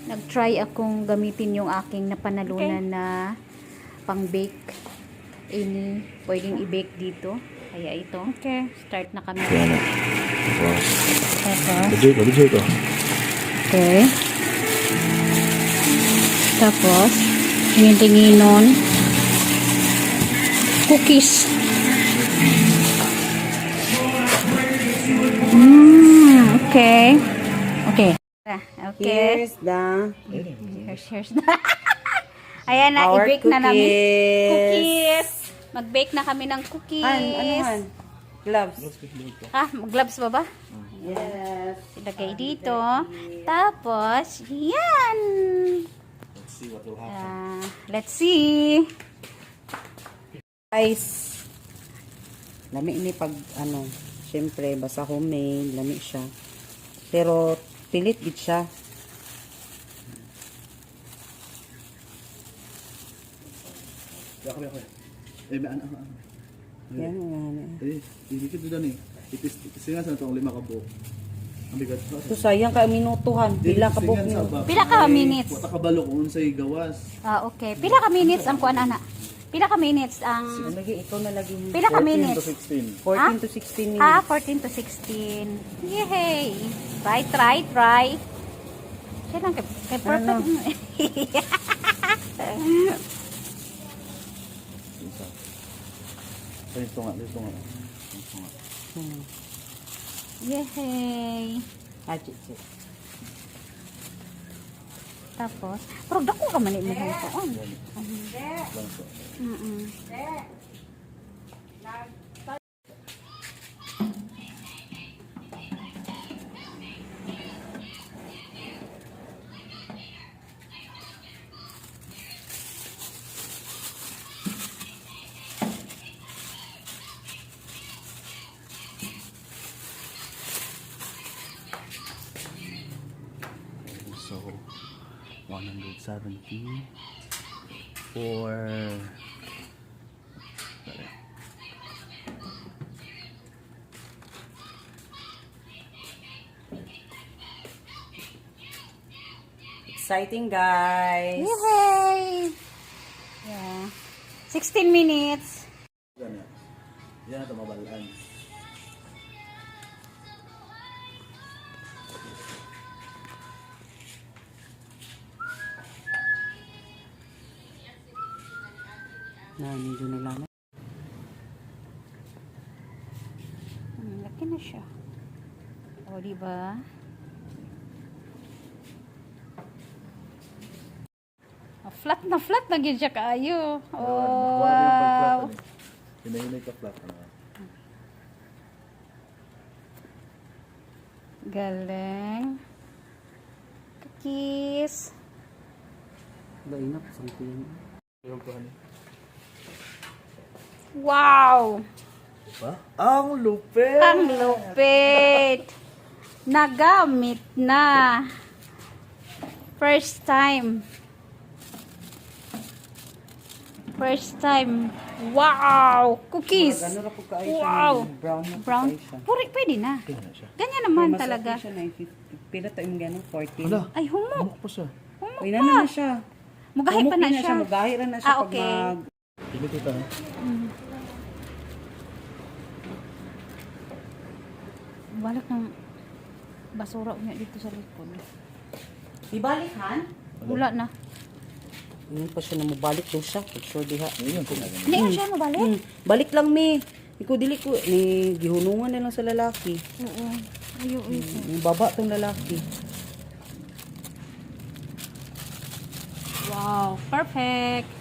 Nag-try akong gamitin yung aking napanalunan na pang-bake. Any, pwedeng i-bake dito. Kaya ito. Okay. Start na kami. Yan. Tapos, Tapos, video ko. okay. Tapos, tingin-tinginon. Cookies. Okay. Okay. Okay. Here's the Here's na. Ayan na, our i-bake na namin. cookies. Cookies. Mag-bake na kami ng cookies. Ano han? Gloves. Gloves ba ba? Yes. Ilagay dito. Tapos, yan. Let's see what will happen. Let's see. Guys, lami ini pag syempre basta homemade, lami siya. Pero pilit gid siya. Ako. May ano. Yan. Hindi ko doon eh. Isingan sa itong 5 ka buhok. Ang bigat. Ito sayang ka minutuhan. Pila ka buhok niyo. Pila ka minutes? Wata ka balo kung unsay gawas. Okay. Pila ka minutes ang kuan ana? Pila ka minutes ang Lagi ikaw na lagi. Pila ka 14 to minutes? 16. 14 to 16 minutes. 14 to 16. Yay! Try. Siya lang kay perfect. Ito nga. Yay! Achit. Tapos, pero dako ka man mo ko on. So, 170 for... Exciting, guys. Yay! Yeah. 16 minutes. Yan ito mabalaan. Medyo nalaman. Laki na siya. O, diba? Flat na gyud siya kaayo. Oh, wow. Hinay ka flat. Galing. Cookies. Lainap something. Wow! Diba? Ang lupit! Ang lupit! Nagamit na. First time. Wow! Cookies! Ano ra po kaay Wow! siya? Brown na po Brown? kaay siya. Pwede na. Tingnan siya. Ganyan naman Mas talaga. okay siya na pila tayong gano'n 14. Hala, Ay, humok. amok pa siya. Humok Uy, pa. na siya. Mugahi pa na siya. Mugahi ra na siya Ah, pag okay. Pilit ito ha. Balik ng basura niya dito sa likod. Ibalik han? Wala na. Hindi pa siya na mabalik daw siya. Pag sure diha. Ayun, tingnan. Hindi na siya mabalik? Balik lang mi. Ikaw dili ko ni gihunungan na lang sa lalaki. Oo. Ayaw ito. Yung baba tong lalaki. Wow, perfect.